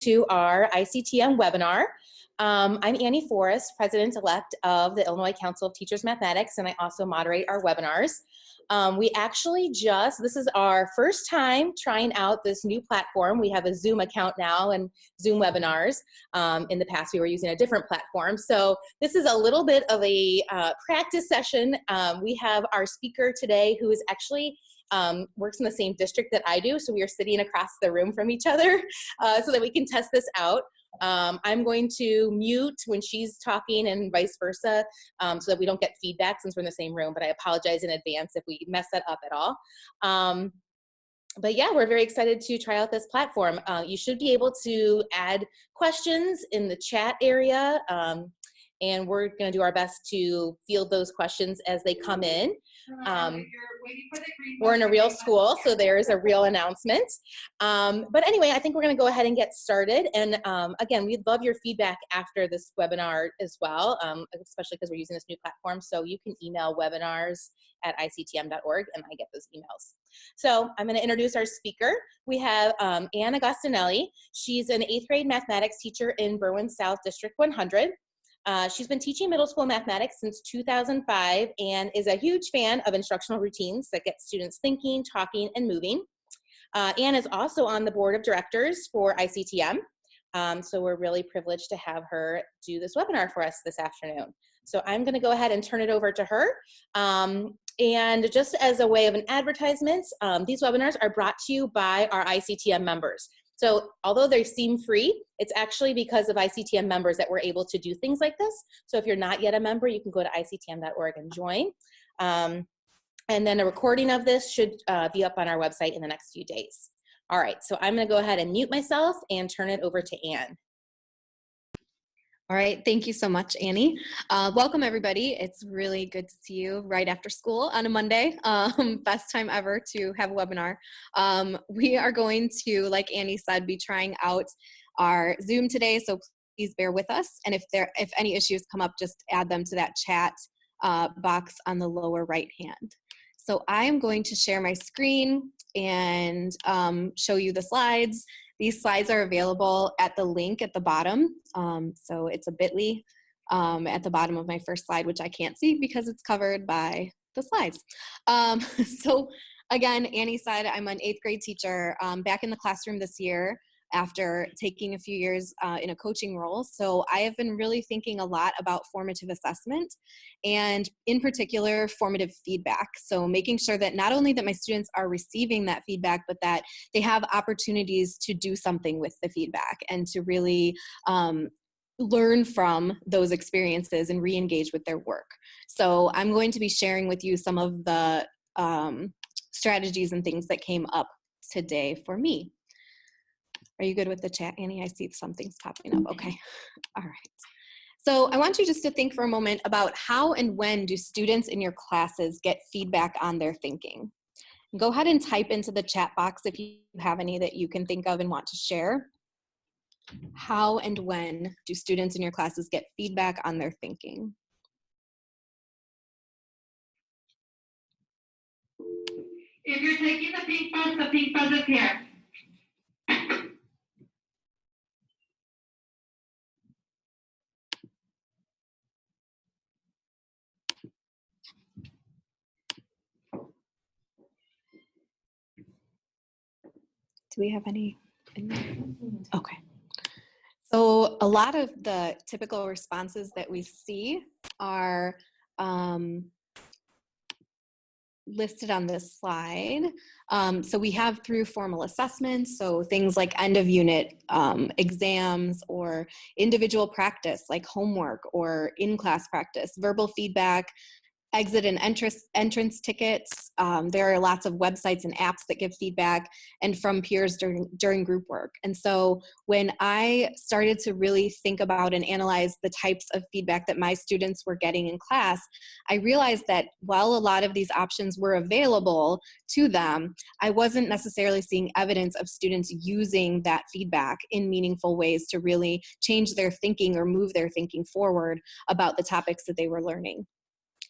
to our ICTM webinar. I'm Annie Forrest, President-elect of the Illinois Council of Teachers Mathematics, and I also moderate our webinars. We actually this is our first time trying out this new platform. We have a Zoom account now and Zoom webinars. In the past, we were using a different platform. So this is a little bit of a practice session. We have our speaker today who is actually works in the same district that I do. So we are sitting across the room from each other so that we can test this out. I'm going to mute when she's talking and vice versa so that we don't get feedback since we're in the same room, but I apologize in advance if we mess that up at all. But yeah, we're very excited to try out this platform. You should be able to add questions in the chat area, and we're going to do our best to field those questions as they come in. We're in a real school, so there's a real announcement. But anyway, I think we're going to go ahead and get started. And again, we'd love your feedback after this webinar as well, especially because we're using this new platform. So you can email webinars@ictm.org, and I get those emails. So I'm going to introduce our speaker. We have Ann Agostinelli. She's an 8th grade mathematics teacher in Berwyn South District 100. She's been teaching middle school mathematics since 2005 and is a huge fan of instructional routines that get students thinking, talking, and moving. Anne is also on the board of directors for ICTM. So we're really privileged to have her do this webinar for us this afternoon. So I'm going to go ahead and turn it over to her. And just as a way of an advertisement, these webinars are brought to you by our ICTM members. So although they seem free, it's actually because of ICTM members that we're able to do things like this. So if you're not yet a member, you can go to ictm.org and join. And then a recording of this should be up on our website in the next few days. All right, so I'm going to go ahead and mute myself and turn it over to Anne. All right, thank you so much, Annie. Welcome, everybody. It's really good to see you right after school on a Monday. Best time ever to have a webinar. We are going to, like Annie said, be trying out our Zoom today, so please bear with us. And if any issues come up, just add them to that chat box on the lower right hand. So I am going to share my screen and show you the slides. These slides are available at the link at the bottom. So it's a bit.ly at the bottom of my first slide, which I can't see because it's covered by the slides. So again, Annie said I'm an 8th grade teacher back in the classroom this year after taking a few years in a coaching role. So I have been really thinking a lot about formative assessment and in particular formative feedback. So making sure that not only that my students are receiving that feedback, but that they have opportunities to do something with the feedback and to really learn from those experiences and re-engage with their work. So I'm going to be sharing with you some of the strategies and things that came up today for me. Are you good with the chat, Annie? I see something's popping up. Okay. All right. So I want you just to think for a moment about how and when do students in your classes get feedback on their thinking. Go ahead and type into the chat box if you have any that you can think of and want to share. How and when do students in your classes get feedback on their thinking? If you're taking the pink buzz is here. Do we have any in there? Okay. So a lot of the typical responses that we see are listed on this slide. So we have through formal assessments, so things like end of unit exams or individual practice like homework or in-class practice, verbal feedback, exit and entrance tickets. There are lots of websites and apps that give feedback, and from peers during group work. And so when I started to really think about and analyze the types of feedback that my students were getting in class, I realized that while a lot of these options were available to them, I wasn't necessarily seeing evidence of students using that feedback in meaningful ways to really change their thinking or move their thinking forward about the topics that they were learning.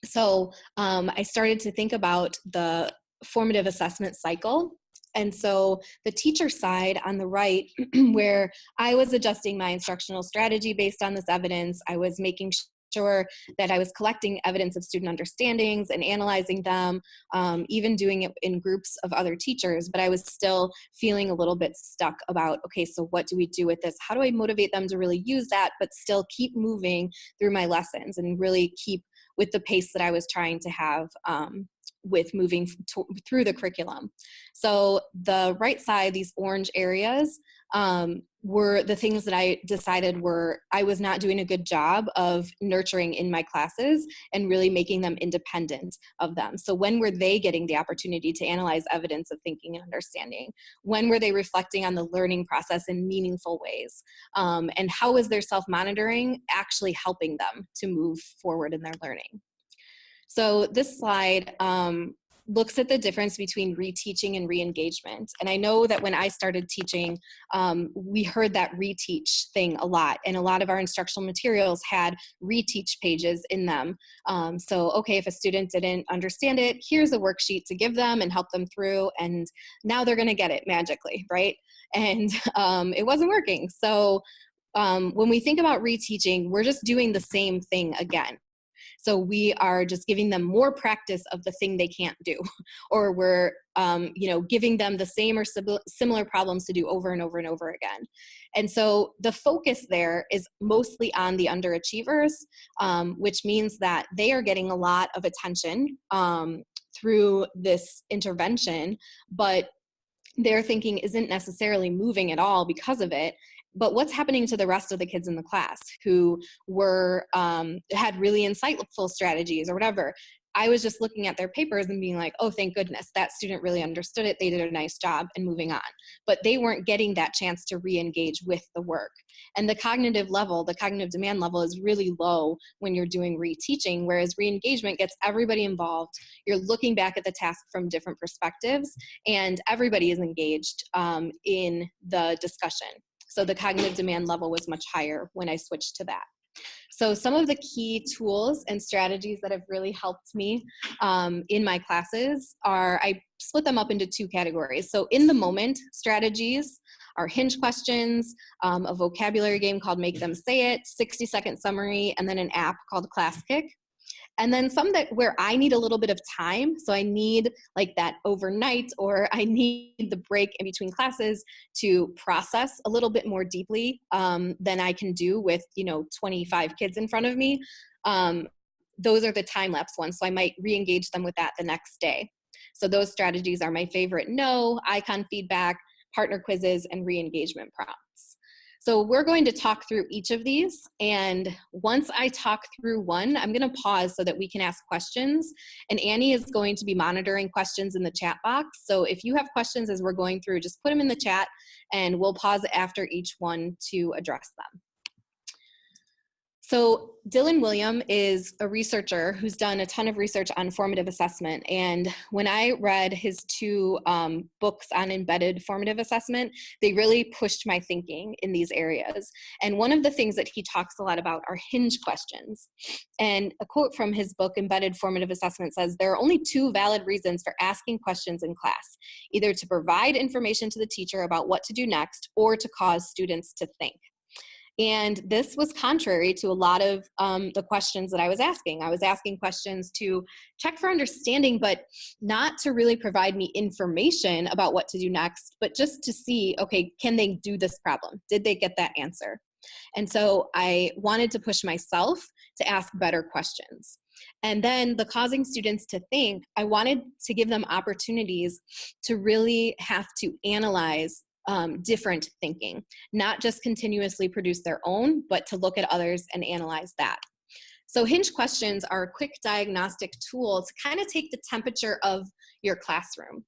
So I started to think about the formative assessment cycle And so the teacher side on the right, where I was adjusting my instructional strategy based on this evidence, I was making sure that I was collecting evidence of student understandings and analyzing them, even doing it in groups of other teachers, but I was still feeling a little bit stuck about, okay, so what do we do with this? How do I motivate them to really use that, but still keep moving through my lessons and really keep with the pace that I was trying to have with moving through the curriculum. So the right side, these orange areas, were the things that I decided I was not doing a good job of nurturing in my classes and really making them independent of them. So when were they getting the opportunity to analyze evidence of thinking and understanding? When were they reflecting on the learning process in meaningful ways? And how was their self-monitoring actually helping them to move forward in their learning? So this slide looks at the difference between reteaching and reengagement. And I know that when I started teaching, we heard that reteach thing a lot, and a lot of our instructional materials had reteach pages in them. So, okay, if a student didn't understand it, here's a worksheet to give them and help them through, and now they're gonna get it magically, right? And it wasn't working. So when we think about reteaching, we're just doing the same thing again. So we are just giving them more practice of the thing they can't do, or we're giving them the same or similar problems to do over and over and over again. And so the focus there is mostly on the underachievers, which means that they are getting a lot of attention through this intervention, but their thinking isn't necessarily moving at all because of it. But what's happening to the rest of the kids in the class who were had really insightful strategies or whatever? I was just looking at their papers and being like, oh, thank goodness, that student really understood it. They did a nice job, and moving on. But they weren't getting that chance to re-engage with the work. And the cognitive level, the cognitive demand level is really low when you're doing reteaching, whereas re-engagement gets everybody involved. You're looking back at the task from different perspectives, and everybody is engaged in the discussion. So the cognitive demand level was much higher when I switched to that. So some of the key tools and strategies that have really helped me in my classes are, I split them up into two categories. So in the moment strategies are Hinge Questions, a vocabulary game called Make Them Say It, 60-second summary, and then an app called Class Kick. And then some that where I need a little bit of time. So I need like that overnight, or I need the break in between classes to process a little bit more deeply than I can do with, 25 kids in front of me. Those are the time-lapse ones. So I might re-engage them with that the next day. So those strategies are my favorite: no, icon feedback, partner quizzes, and re-engagement prompts. So we're going to talk through each of these, and once I talk through one, I'm going to pause so that we can ask questions, and Annie is going to be monitoring questions in the chat box. So if you have questions as we're going through, just put them in the chat, and we'll pause after each one to address them. So Dylan William is a researcher who's done a ton of research on formative assessment. And when I read his two books on embedded formative assessment, they really pushed my thinking in these areas. And one of the things that he talks a lot about are Hinge questions. And a quote from his book, Embedded Formative Assessment, says, "There are only two valid reasons for asking questions in class, either to provide information to the teacher about what to do next, or to cause students to think." And this was contrary to a lot of the questions that I was asking. I was asking questions to check for understanding, but not to really provide me information about what to do next, but just to see, okay, can they do this problem? Did they get that answer? And so I wanted to push myself to ask better questions. And then the causing students to think, I wanted to give them opportunities to really have to analyze different thinking, not just continuously produce their own, but to look at others and analyze that. So Hinge Questions are a quick diagnostic tool to kind of take the temperature of your classroom.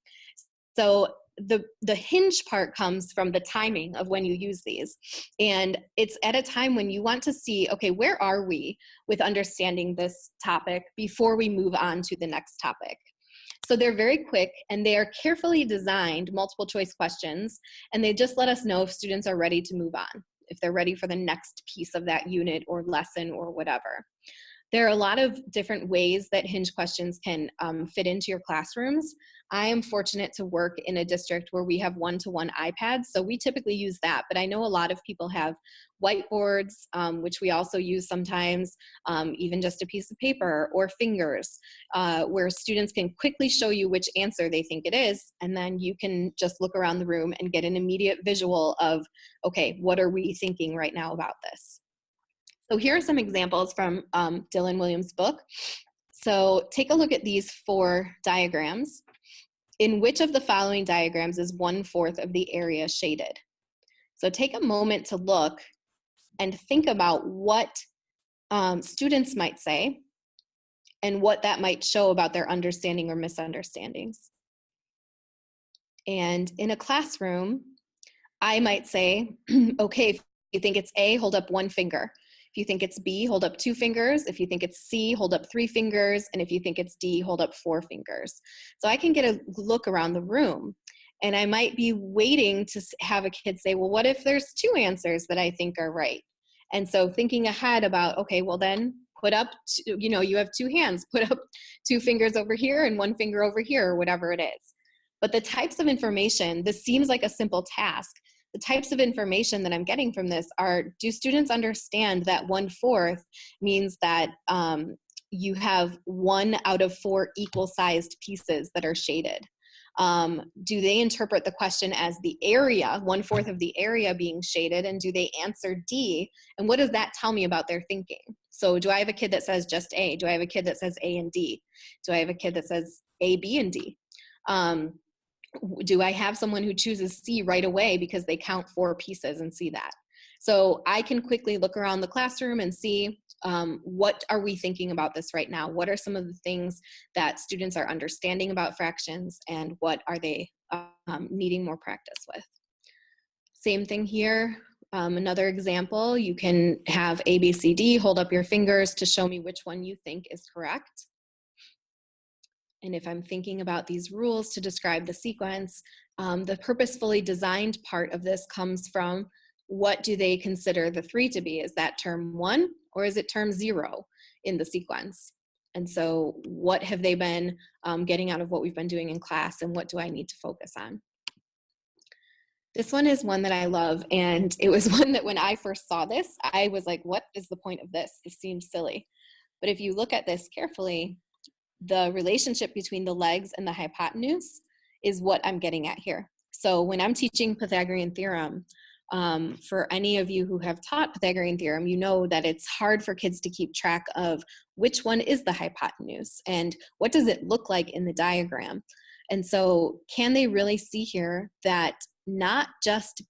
So the hinge part comes from the timing of when you use these. And it's at a time when you want to see, okay, where are we with understanding this topic before we move on to the next topic? So they're very quick, and they are carefully designed multiple choice questions, and they just let us know if students are ready to move on, if they're ready for the next piece of that unit or lesson or whatever. There are a lot of different ways that Hinge Questions can fit into your classrooms. I am fortunate to work in a district where we have one-to-one iPads, so we typically use that, but I know a lot of people have whiteboards, which we also use sometimes, even just a piece of paper or fingers, where students can quickly show you which answer they think it is, and then you can just look around the room and get an immediate visual of, okay, what are we thinking right now about this? So here are some examples from Dylan Williams' book. So take a look at these 4 diagrams. In which of the following diagrams is 1/4 of the area shaded? So take a moment to look and think about what students might say and what that might show about their understanding or misunderstandings. And in a classroom, I might say, okay, if you think it's A, hold up 1 finger. If you think it's B, hold up 2 fingers. If you think it's C, hold up 3 fingers. And if you think it's D, hold up 4 fingers. So I can get a look around the room, and I might be waiting to have a kid say, well, what if there's 2 answers that I think are right? And so thinking ahead about, okay, well then put up, you have 2 hands, put up 2 fingers over here and 1 finger over here, or whatever it is. But the types of information, this seems like a simple task. The types of information that I'm getting from this are, do students understand that 1/4 means that you have 1 out of 4 equal-sized pieces that are shaded? Do they interpret the question as the area, 1/4 of the area being shaded, and do they answer D? And what does that tell me about their thinking? So do I have a kid that says just A? Do I have a kid that says A and D? Do I have a kid that says A, B, and D? Do I have someone who chooses C right away because they count 4 pieces and see that? So I can quickly look around the classroom and see what are we thinking about this right now? What are some of the things that students are understanding about fractions, and what are they needing more practice with? Same thing here. Another example, you can have A, B, C, D, hold up your fingers to show me which one you think is correct. And if I'm thinking about these rules to describe the sequence, the purposefully designed part of this comes from, what do they consider the 3 to be? Is that term 1 or is it term 0 in the sequence? And so what have they been getting out of what we've been doing in class, and what do I need to focus on? This one is one that I love, and it was one that when I first saw this, I was like, what is the point of this? This seems silly. But if you look at this carefully, the relationship between the legs and the hypotenuse is what I'm getting at here. So when I'm teaching Pythagorean theorem, for any of you who have taught Pythagorean theorem, you know that it's hard for kids to keep track of which one is the hypotenuse and what does it look like in the diagram. And so can they really see here that not just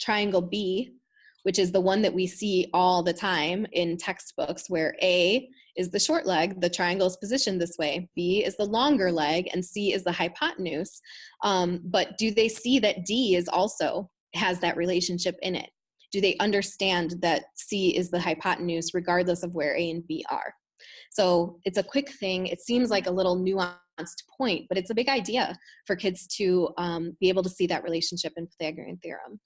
triangle B, which is the one that we see all the time in textbooks, where A is the short leg, the triangle is positioned this way, B is the longer leg, and C is the hypotenuse. But do they see that D is also has that relationship in it? Do they understand that C is the hypotenuse regardless of where A and B are? So it's a quick thing. It seems like a little nuanced point, but it's a big idea for kids to be able to see that relationship in Pythagorean theorem.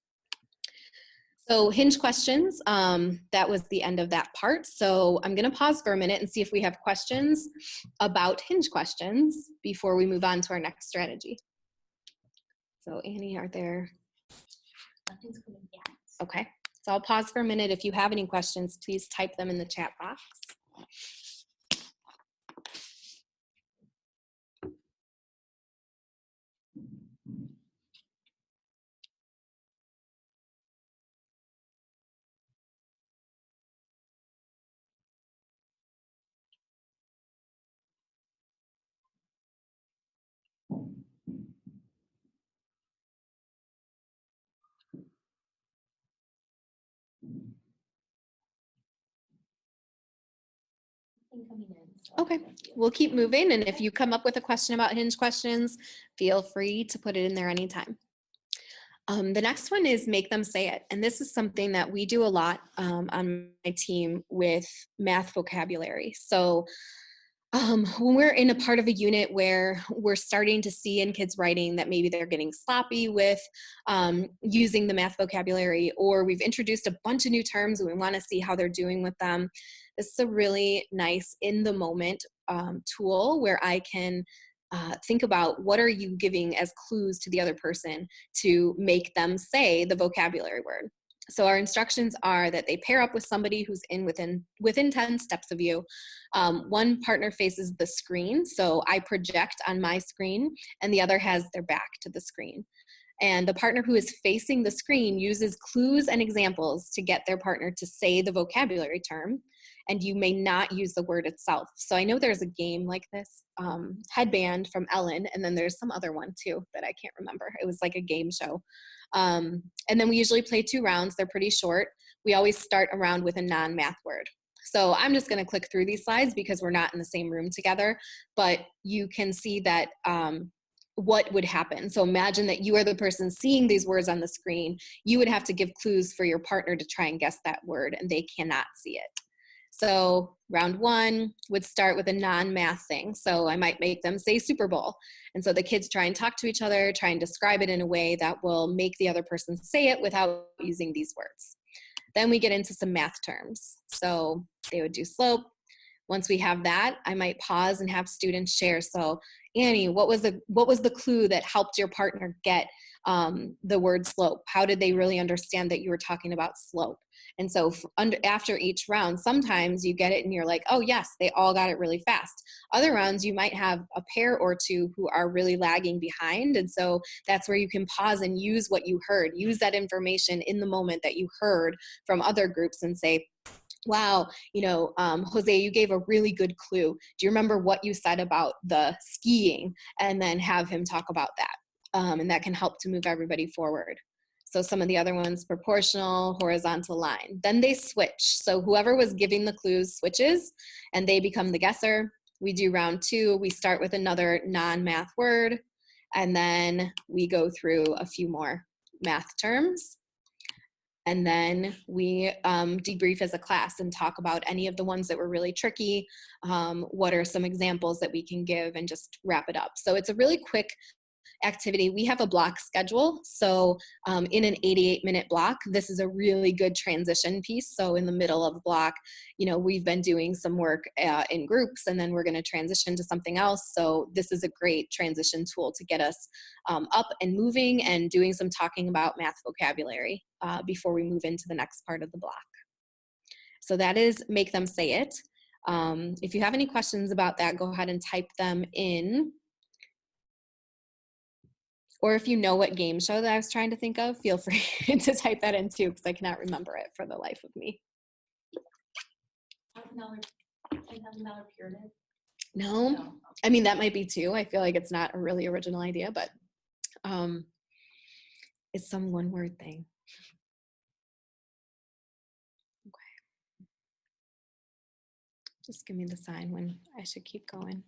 So Hinge Questions, that was the end of that part. So I'm going to pause for a minute and see if we have questions about Hinge Questions before we move on to our next strategy. So Annie, are there? Nothing's coming yet. Okay, so I'll pause for a minute. If you have any questions, please type them in the chat box. Okay, we'll keep moving, and if you come up with a question about Hinge Questions, feel free to put it in there anytime. The next one is make them say it, and this is something that we do a lot on my team with math vocabulary. So When we're in a part of a unit where we're starting to see in kids' writing that maybe they're getting sloppy with using the math vocabulary, or we've introduced a bunch of new terms and we want to see how they're doing with them, this is a really nice in-the-moment tool where I can think about what are you giving as clues to the other person to make them say the vocabulary word. So our instructions are that they pair up with somebody who's within 10 steps of you. One partner faces the screen, so I project on my screen, and the other has their back to the screen. And the partner who is facing the screen uses clues and examples to get their partner to say the vocabulary term, and you may not use the word itself. So I know there's a game like this, Headband from Ellen, and then there's some other one too that I can't remember. It was like a game show. And then we usually play 2 rounds. They're pretty short. We always start a round with a non-math word. So I'm just going to click through these slides because we're not in the same room together, but you can see that what would happen. So imagine that you are the person seeing these words on the screen. You would have to give clues for your partner to try and guess that word, and they cannot see it. So round 1 would start with a non-math thing. So I might make them say Super Bowl. And so the kids try and talk to each other, try and describe it in a way that will make the other person say it without using these words. Then we get into some math terms. So they would do slope. Once we have that, I might pause and have students share. So Annie, what was the clue that helped your partner get the word slope? How did they really understand that you were talking about slope? And so after each round, sometimes you get it and you're like, oh yes, they all got it really fast. Other rounds, you might have a pair or two who are really lagging behind. And so that's where you can pause and use what you heard, use that information in the moment that you heard from other groups and say, wow, Jose, you gave a really good clue. Do you remember what you said about the skiing? And then have him talk about that. And that can help to move everybody forward. So some of the other ones, proportional, horizontal line. Then they switch. So whoever was giving the clues switches and they become the guesser. We do round 2. We start with another non-math word. And then we go through a few more math terms. And then we debrief as a class and talk about any of the ones that were really tricky. What are some examples that we can give, and just wrap it up. So it's a really quick activity. We have a block schedule. So in an 88-minute block, this is a really good transition piece. So in the middle of the block, we've been doing some work in groups, and then we're going to transition to something else. So this is a great transition tool to get us up and moving and doing some talking about math vocabulary before we move into the next part of the block. So that is Make Them Say It. If you have any questions about that, go ahead and type them in. Or if you know what game show that I was trying to think of, feel free to type that in too, because I cannot remember it for the life of me. $10,000 pyramid? No, I mean, that might be too. I feel like it's not a really original idea, but it's some one-word thing. Okay. Just give me the sign when I should keep going.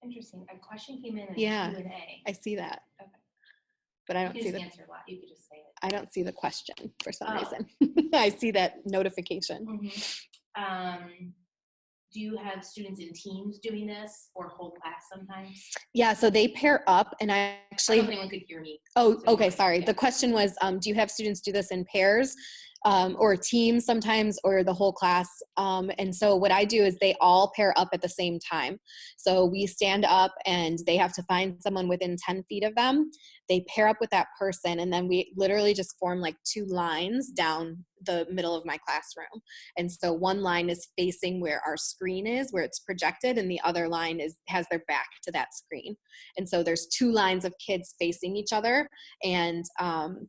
Interesting. A question came in Yeah, Q&A. I see that. Okay. But I don't see the answer a lot. You could just say it. I don't see the question for some reason. I see that notification. Mm-hmm. Do you have students in teams doing this, or whole class sometimes? Yeah, so they pair up, and I actually. I don't think anyone could hear me. Oh, okay, sorry. Yeah. The question was, do you have students do this in pairs? Or teams sometimes, or the whole class. And so what I do is they all pair up at the same time. So we stand up and they have to find someone within 10 feet of them. They pair up with that person, and then we literally just form like 2 lines down the middle of my classroom. And so one line is facing where our screen is, where it's projected, and the other line has their back to that screen. And so there's 2 lines of kids facing each other, and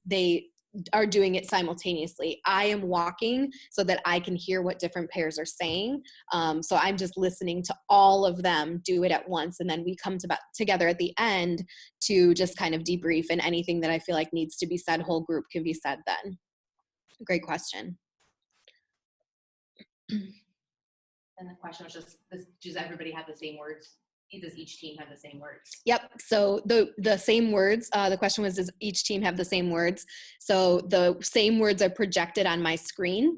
they are doing it simultaneously. I am walking so that I can hear what different pairs are saying. So I'm just listening to all of them do it at once. And then we come together at the end to just kind of debrief, and anything that I feel like needs to be said, whole group can be said then. Great question. And the question was just, does everybody have the same words Does each team have the same words? Yep. So the same words, the question was, does each team have the same words? So the same words are projected on my screen.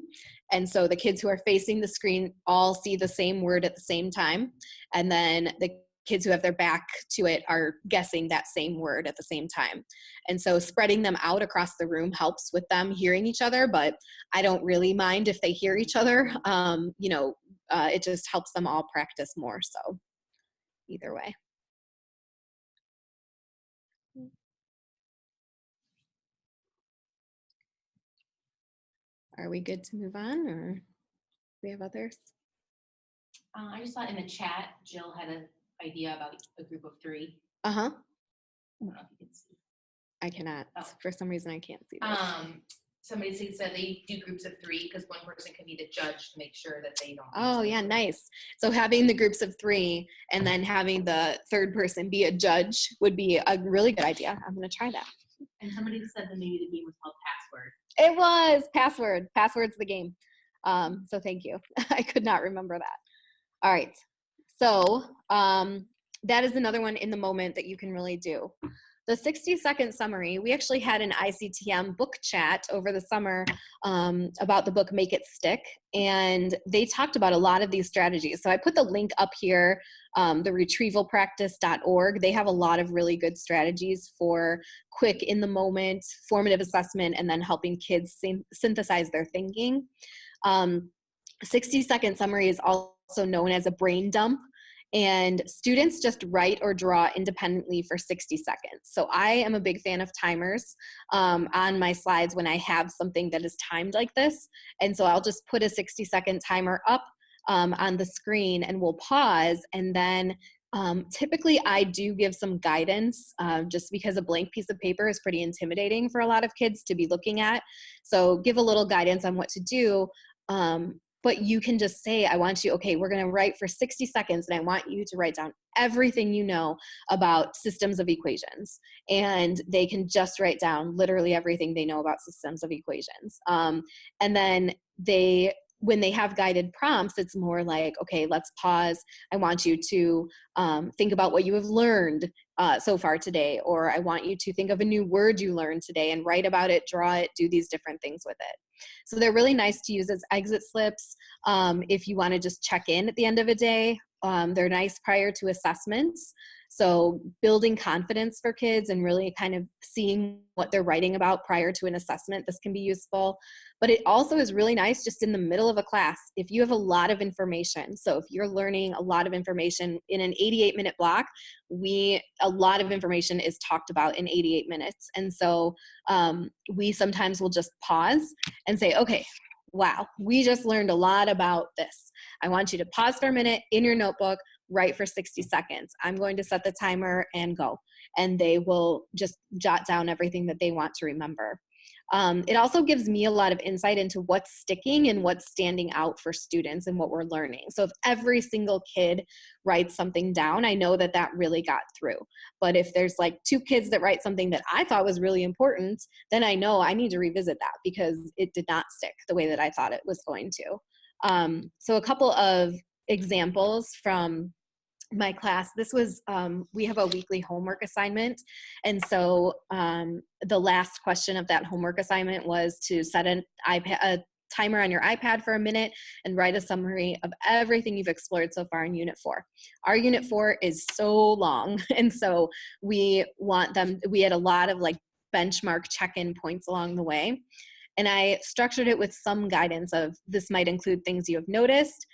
And so the kids who are facing the screen all see the same word at the same time. And then the kids who have their back to it are guessing that same word at the same time. And so spreading them out across the room helps with them hearing each other, but I don't really mind if they hear each other. It just helps them all practice more. So either way. Are we good to move on, or do we have others? I just saw in the chat, Jill had an idea about a group of 3. Uh-huh. I don't know if you can see. I cannot. Oh. For some reason, I can't see this. Somebody said they do groups of 3 because one person can be the judge to make sure that they don't. Oh, yeah, nice. So having the groups of 3 and then having the third person be a judge would be a really good idea. I'm going to try that. And somebody said that maybe the game was called Password. It was Password. Password's the game. So thank you. I could not remember that. All right. So that is another one in the moment that you can really do. The 60-second summary, we actually had an ICTM book chat over the summer about the book Make It Stick, and they talked about a lot of these strategies. So I put the link up here, the retrievalpractice.org. They have a lot of really good strategies for quick, in-the-moment, formative assessment, and then helping kids synthesize their thinking. 60-second summary is also known as a brain dump. And students just write or draw independently for 60 seconds. So I am a big fan of timers on my slides when I have something that is timed like this. And so I'll just put a 60-second timer up on the screen, and we'll pause. And then typically I do give some guidance just because a blank piece of paper is pretty intimidating for a lot of kids to be looking at. So give a little guidance on what to do. But you can just say, I want you, okay, we're going to write for 60 seconds, and I want you to write down everything you know about systems of equations. And they can just write down literally everything they know about systems of equations. And then when they have guided prompts, it's more like, okay, let's pause. I want you to think about what you have learned so far today, or I want you to think of a new word you learned today and write about it, draw it, do these different things with it. So they're really nice to use as exit slips if you want to just check in at the end of a day. They're nice prior to assessments. So building confidence for kids and really kind of seeing what they're writing about prior to an assessment, this can be useful. But it also is really nice just in the middle of a class if you have a lot of information. So if you're learning a lot of information in an 88-minute block, a lot of information is talked about in 88 minutes. And so we sometimes will just pause and say, okay, wow, we just learned a lot about this. I want you to pause for a minute in your notebook, write for 60 seconds. I'm going to set the timer and go. And they will just jot down everything that they want to remember. It also gives me a lot of insight into what's sticking and what's standing out for students and what we're learning. So if every single kid writes something down, I know that that really got through. But if there's like 2 kids that write something that I thought was really important, then I know I need to revisit that because it did not stick the way that I thought it was going to. So a couple of examples from my class, this was, we have a weekly homework assignment. And so the last question of that homework assignment was to set a timer on your iPad for a minute and write a summary of everything you've explored so far in Unit 4. Our Unit 4 is so long. And so we had a lot of like benchmark check-in points along the way. And I structured it with some guidance of this might include things you have noticed,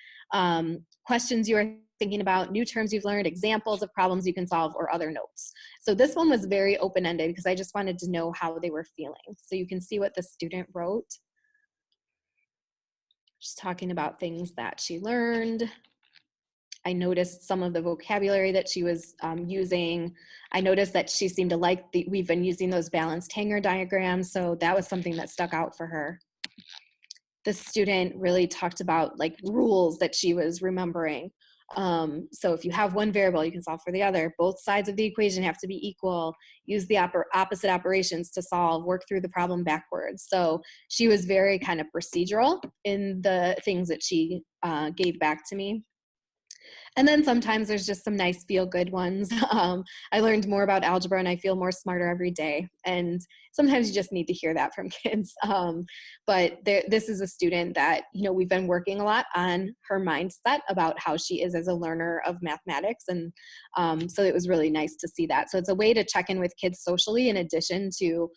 questions you are thinking about, new terms you've learned, examples of problems you can solve, or other notes. So this one was very open-ended because I just wanted to know how they were feeling. So you can see what the student wrote. She's talking about things that she learned. I noticed some of the vocabulary that she was using. I noticed that she seemed to like we've been using those balanced hanger diagrams, so that was something that stuck out for her. The student really talked about like rules that she was remembering. So if you have one variable, you can solve for the other. Both sides of the equation have to be equal. Use the opposite operations to solve, work through the problem backwards. So she was very kind of procedural in the things that she gave back to me. And then sometimes there's just some nice feel-good ones. I learned more about algebra and I feel more smarter every day. And sometimes you just need to hear that from kids. But this is a student that, you know, we've been working a lot on her mindset about how she is as a learner of mathematics. And so it was really nice to see that. So it's a way to check in with kids socially in addition to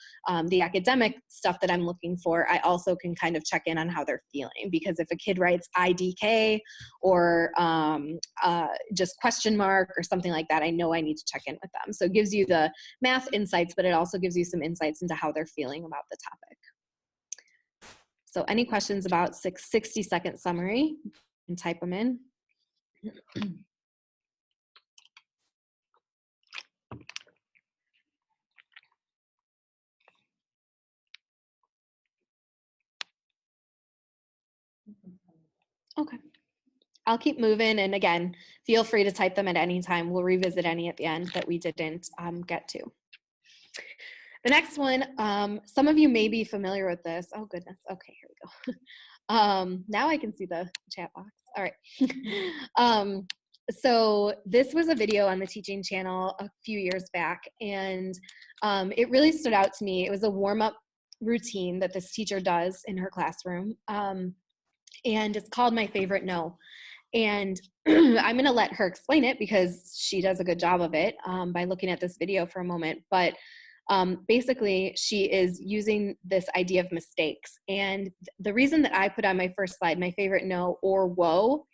the academic stuff that I'm looking for. I also can kind of check in on how they're feeling, because if a kid writes IDK or just question mark or something like that, I know I need to check in with them. So it gives you the math insights, but it also gives you some insights into how they're feeling about the topic. So any questions about 60-second summary, and type them in. Okay. I'll keep moving, and again, feel free to type them at any time. We'll revisit any at the end that we didn't get to. The next one, some of you may be familiar with this. Oh goodness, okay, here we go. Now I can see the chat box. All right. So this was a video on the teaching channel a few years back, and it really stood out to me. It was a warm-up routine that this teacher does in her classroom, and it's called My Favorite No. And I'm going to let her explain it because she does a good job of it by looking at this video for a moment. But basically, she is using this idea of mistakes. And the reason that I put on my first slide, my favorite no or whoa,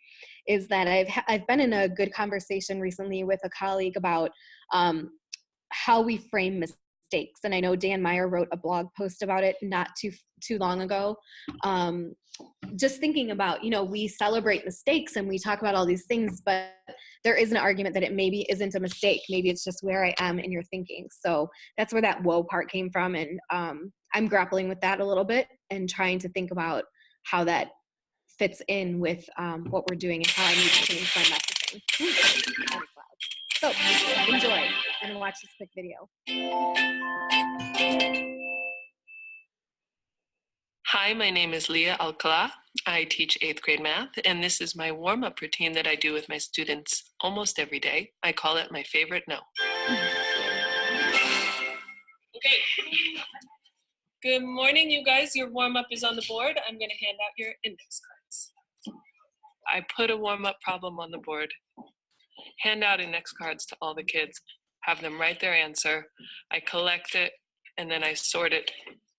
is that I've been in a good conversation recently with a colleague about how we frame mistakes. And I know Dan Meyer wrote a blog post about it not too long ago. Just thinking about, you know, we celebrate mistakes and we talk about all these things, but there is an argument that it maybe isn't a mistake. Maybe it's just where I am in your thinking. So that's where that whoa part came from. And I'm grappling with that a little bit and trying to think about how that fits in with what we're doing and how I need to change my messaging. So enjoy and watch this quick video. Hi, my name is Leah Alcala. I teach 8th grade math, and this is my warm-up routine that I do with my students almost every day. I call it my favorite no. Okay. Good morning, you guys. Your warm-up is on the board. I'm going to hand out your index cards. I put a warm-up problem on the board, hand out index cards to all the kids, have them write their answer. I collect it, and then I sort it,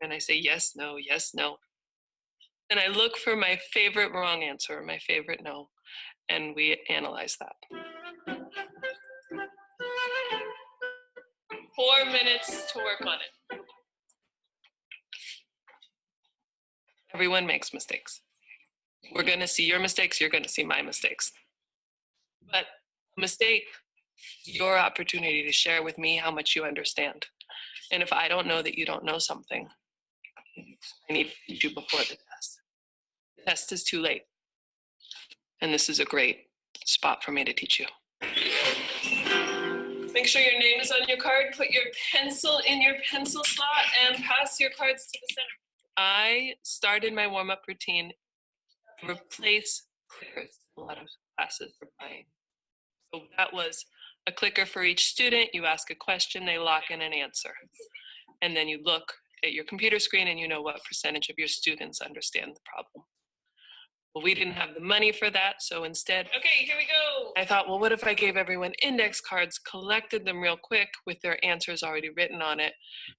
and I say yes, no, yes, no. And I look for my favorite wrong answer, my favorite no, and we analyze that. 4 minutes to work on it. Everyone makes mistakes. We're going to see your mistakes, you're going to see my mistakes. But a mistake is your opportunity to share with me how much you understand. And if I don't know that you don't know something, I need to teach you before the test. The test is too late. And this is a great spot for me to teach you. Make sure your name is on your card. Put your pencil in your pencil slot and pass your cards to the center. I started my warm-up routine to replace clickers. A lot of classes are buying. So that was a clicker for each student. You ask a question, they lock in an answer. And then you look at your computer screen and you know what percentage of your students understand the problem. Well, we didn't have the money for that, so instead, okay, here we go. I thought, well, what if I gave everyone index cards, collected them real quick with their answers already written on it,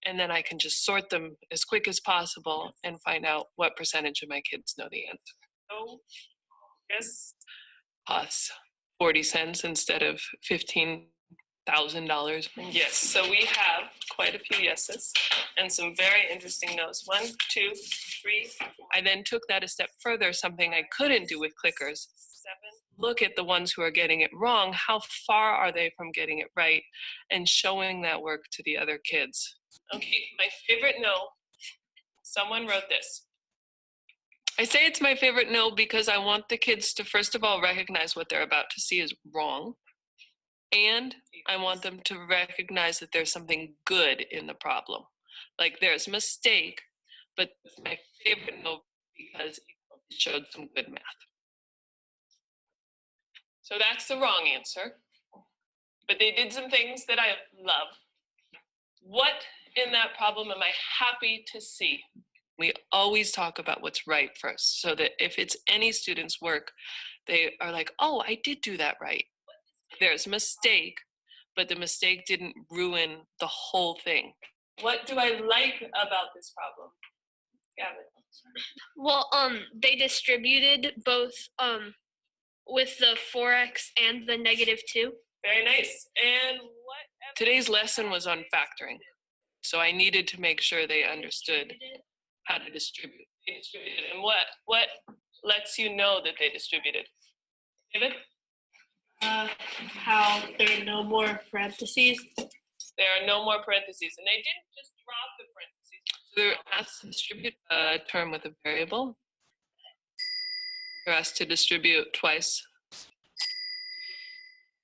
and then I can just sort them as quick as possible and find out what percentage of my kids know the answer. So, yes, plus 40 cents instead of $15,000. Yes, so we have quite a few yeses and some very interesting no's. 1, 2, 3. I then took that a step further, something I couldn't do with clickers. 7. Look at the ones who are getting it wrong. How far are they from getting it right? And showing that work to the other kids. Okay, my favorite no. Someone wrote this. I say it's my favorite no because I want the kids to first of all recognize what they're about to see is wrong. And I want them to recognize that there's something good in the problem. Like there's a mistake, but it's my favorite no because it showed some good math. So that's the wrong answer. But they did some things that I love. What in that problem am I happy to see? We always talk about what's right first, so that if it's any student's work, they are like, oh, I did do that right. There's a mistake, but the mistake didn't ruin the whole thing. What do I like about this problem? Gavin. Well, they distributed both with the 4x and the -2. Very nice. And what? Today's lesson was on factoring, so I needed to make sure they understood how to distribute. They distributed, and what lets you know that they distributed? David? How there are no more parentheses. There are no more parentheses, and they didn't just drop the parentheses. So they're asked to distribute a term with a variable. They're asked to distribute twice.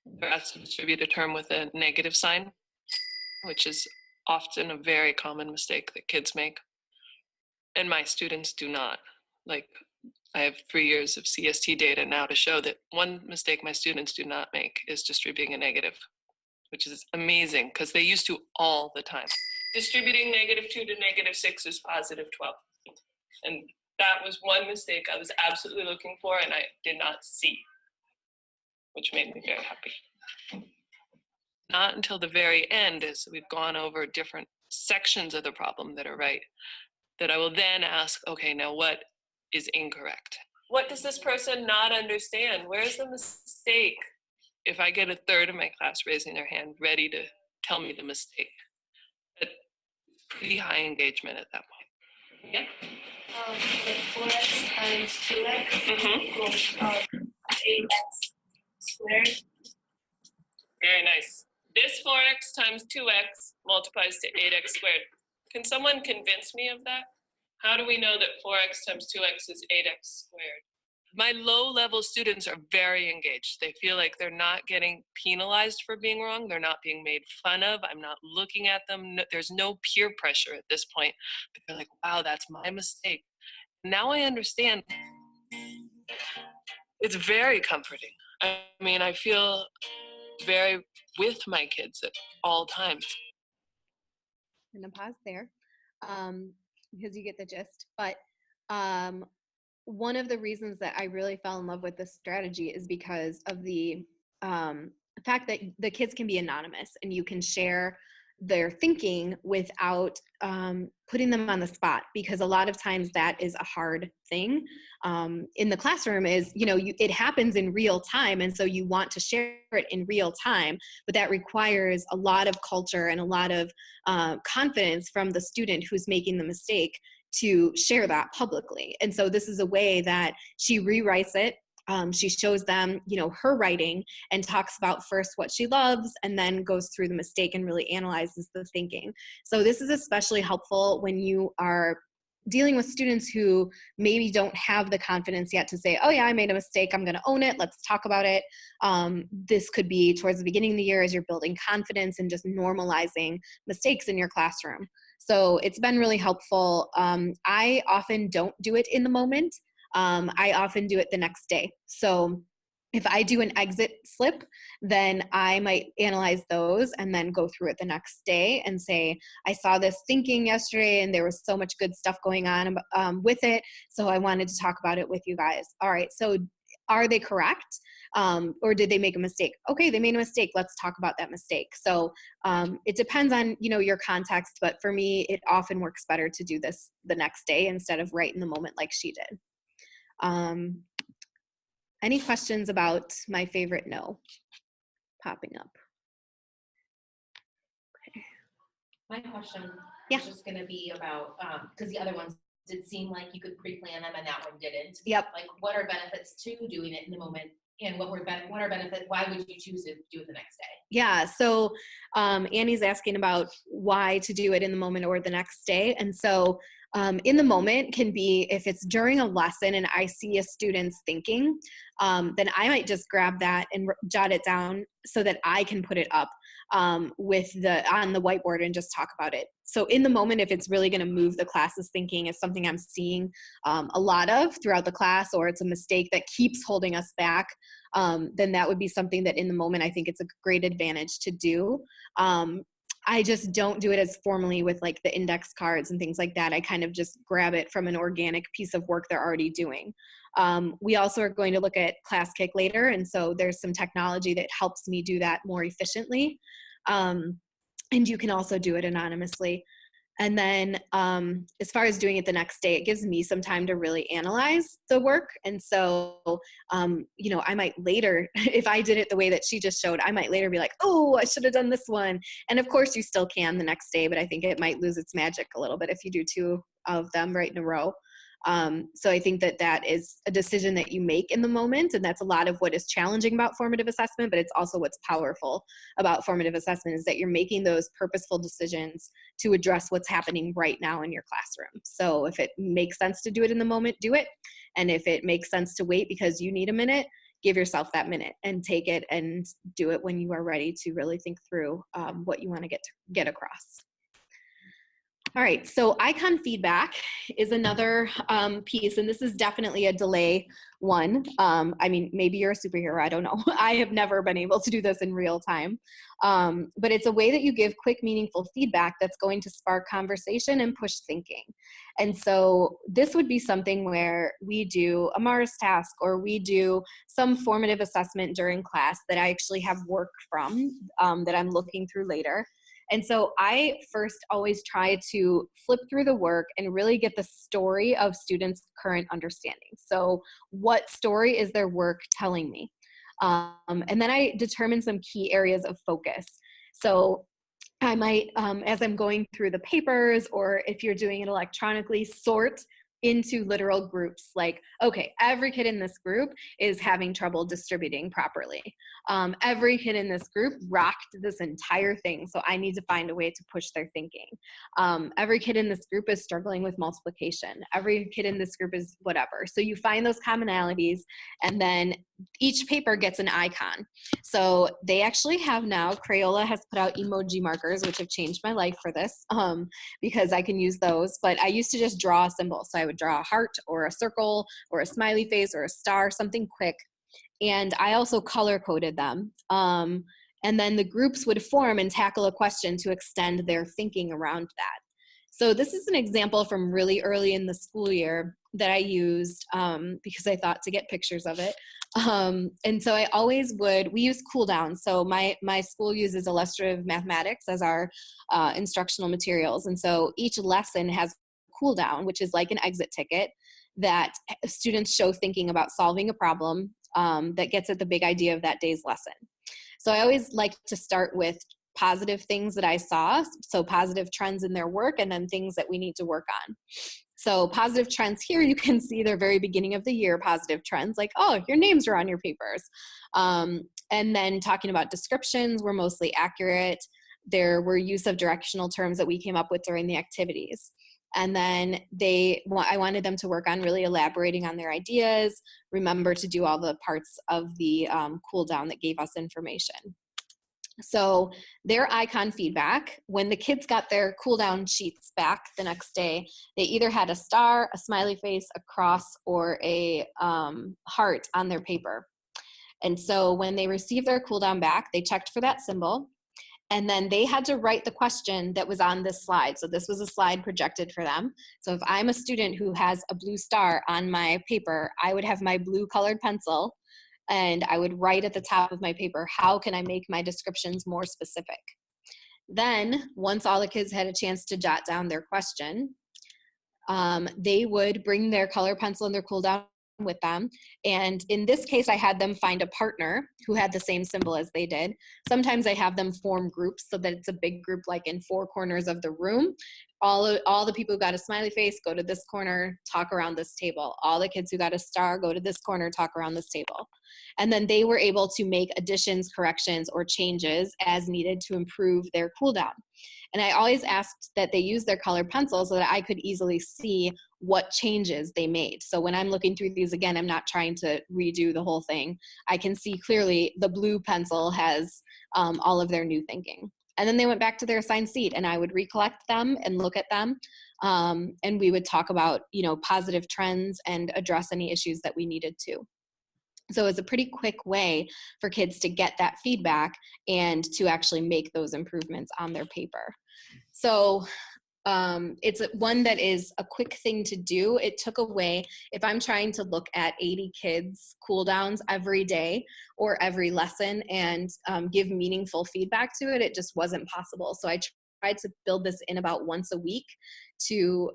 They're asked to distribute a term with a negative sign, which is often a very common mistake that kids make. And my students do not. Like, I have 3 years of CST data now to show that one mistake my students do not make is distributing a negative, which is amazing because they used to all the time. Distributing -2 to -6 is +12. And that was one mistake I was absolutely looking for and I did not see, which made me very happy. Not until the very end, as we've gone over different sections of the problem that are right, that I will then ask, okay, now what is incorrect? What does this person not understand? Where's the mistake? If I get a third of my class raising their hand, ready to tell me the mistake, it's pretty high engagement at that point. Yeah? 4x times 2x equals 8x squared. Very nice. This 4x times 2x multiplies to 8x squared. Can someone convince me of that? How do we know that 4x times 2x is 8x squared? My low-level students are very engaged. They feel like they're not getting penalized for being wrong. They're not being made fun of. I'm not looking at them. There's no peer pressure at this point. They're like, wow, that's my mistake. Now I understand. It's very comforting. I mean, I feel very with my kids at all times. I'm gonna pause there because you get the gist. But one of the reasons that I really fell in love with this strategy is because of the fact that the kids can be anonymous and you can share their thinking without putting them on the spot, because a lot of times that is a hard thing in the classroom. Is, you know, it happens in real time, and so you want to share it in real time, but that requires a lot of culture and a lot of confidence from the student who's making the mistake to share that publicly. And so this is a way that she rewrites it. She shows them, you know, her writing and talks about first what she loves and then goes through the mistake and really analyzes the thinking. So this is especially helpful when you are dealing with students who maybe don't have the confidence yet to say, oh yeah, I made a mistake, I'm going to own it, let's talk about it. This could be towards the beginning of the year as you're building confidence and just normalizing mistakes in your classroom. So it's been really helpful. I often don't do it in the moment. I often do it the next day. So if I do an exit slip, then I might analyze those and then go through it the next day and say, I saw this thinking yesterday and there was so much good stuff going on with it. So I wanted to talk about it with you guys. All right, so are they correct? Or did they make a mistake? Okay, they made a mistake. Let's talk about that mistake. So it depends on, you know, your context, but for me, it often works better to do this the next day instead of right in the moment like she did. Any questions about my favorite no popping up? Okay. My question Yeah. is just going to be about, because the other ones did seem like you could pre-plan them and that one didn't. Yep. Like, what are benefits to doing it in the moment? And what are benefits? Why would you choose to do it the next day? Yeah, so Annie's asking about why to do it in the moment or the next day. And so in the moment can be if it's during a lesson and I see a student's thinking, then I might just grab that and jot it down so that I can put it up. on the whiteboard and just talk about it. So in the moment, if it's really going to move the class's thinking, is something I'm seeing a lot of throughout the class, or it's a mistake that keeps holding us back, then that would be something that in the moment I think it's a great advantage to do. I just don't do it as formally with like the index cards and things like that. I kind of just grab it from an organic piece of work they're already doing. We also are going to look at Class Kick later, and so there's some technology that helps me do that more efficiently. And you can also do it anonymously. And then as far as doing it the next day, it gives me some time to really analyze the work. And so, I might later, if I did it the way that she just showed, I might later be like, oh, I should have done this one. And of course you still can the next day, but I think it might lose its magic a little bit if you do 2 of them right in a row. So I think that is a decision that you make in the moment, and that's a lot of what is challenging about formative assessment, but it's also what's powerful about formative assessment is that you're making those purposeful decisions to address what's happening right now in your classroom. So if it makes sense to do it in the moment, do it. And if it makes sense to wait because you need a minute, give yourself that minute and take it and do it when you are ready to really think through what you want to get across. All right, so icon feedback is another piece, and this is definitely a delay one. I mean, maybe you're a superhero, I don't know. I have never been able to do this in real time. But it's a way that you give quick, meaningful feedback that's going to spark conversation and push thinking. And so this would be something where we do a Mars task or we do some formative assessment during class that I actually have work from that I'm looking through later. And so I first always try to flip through the work and really get the story of students' current understanding. So what story is their work telling me? And then I determine some key areas of focus. So I might, as I'm going through the papers, or if you're doing it electronically, sort into literal groups. Like, okay, every kid in this group is having trouble distributing properly. Every kid in this group rocked this entire thing, so I need to find a way to push their thinking. Every kid in this group is struggling with multiplication. Every kid in this group is whatever. So you find those commonalities, and then each paper gets an icon. So they actually have now, Crayola has put out emoji markers, which have changed my life for this, because I can use those. But I used to just draw a symbol. So I would draw a heart or a circle or a smiley face or a star, something quick. And I also color coded them. And then the groups would form and tackle a question to extend their thinking around that. So this is an example from really early in the school year that I used because I thought to get pictures of it. And so I always we use cool down. So my school uses illustrative mathematics as our instructional materials. And so each lesson has cool down, which is like an exit ticket that students show thinking about solving a problem that gets at the big idea of that day's lesson. So I always like to start with positive things that I saw, so positive trends in their work, and then things that we need to work on. So positive trends here, you can see their very beginning of the year positive trends, like, oh, your names are on your papers. And then talking about descriptions were mostly accurate. There were use of directional terms that we came up with during the activities. And then I wanted them to work on really elaborating on their ideas, remember to do all the parts of the cool down that gave us information. So their icon feedback, when the kids got their cool down sheets back the next day, they either had a star, a smiley face, a cross, or a heart on their paper. And so when they received their cool down back, they checked for that symbol. And then they had to write the question that was on this slide. So this was a slide projected for them. So if I'm a student who has a blue star on my paper, I would have my blue colored pencil and I would write at the top of my paper, how can I make my descriptions more specific? Then once all the kids had a chance to jot down their question, they would bring their color pencil and their cool down with them. And in this case, I had them find a partner who had the same symbol as they did. Sometimes I have them form groups so that it's a big group, like in 4 corners of the room, all the people who got a smiley face, go to this corner, talk around this table. All the kids who got a star, go to this corner, talk around this table. And then they were able to make additions, corrections, or changes as needed to improve their cool down. And I always asked that they use their colored pencil so that I could easily see what changes they made. So when I'm looking through these again, I'm not trying to redo the whole thing. I can see clearly the blue pencil has all of their new thinking. And then they went back to their assigned seat, and I would recollect them and look at them. And we would talk about, positive trends and address any issues that we needed to. So it's a pretty quick way for kids to get that feedback and to actually make those improvements on their paper. So it's one that is a quick thing to do. It took away, if I'm trying to look at 80 kids' cool downs every day or every lesson and give meaningful feedback to it, it just wasn't possible. So I tried to build this in about once a week to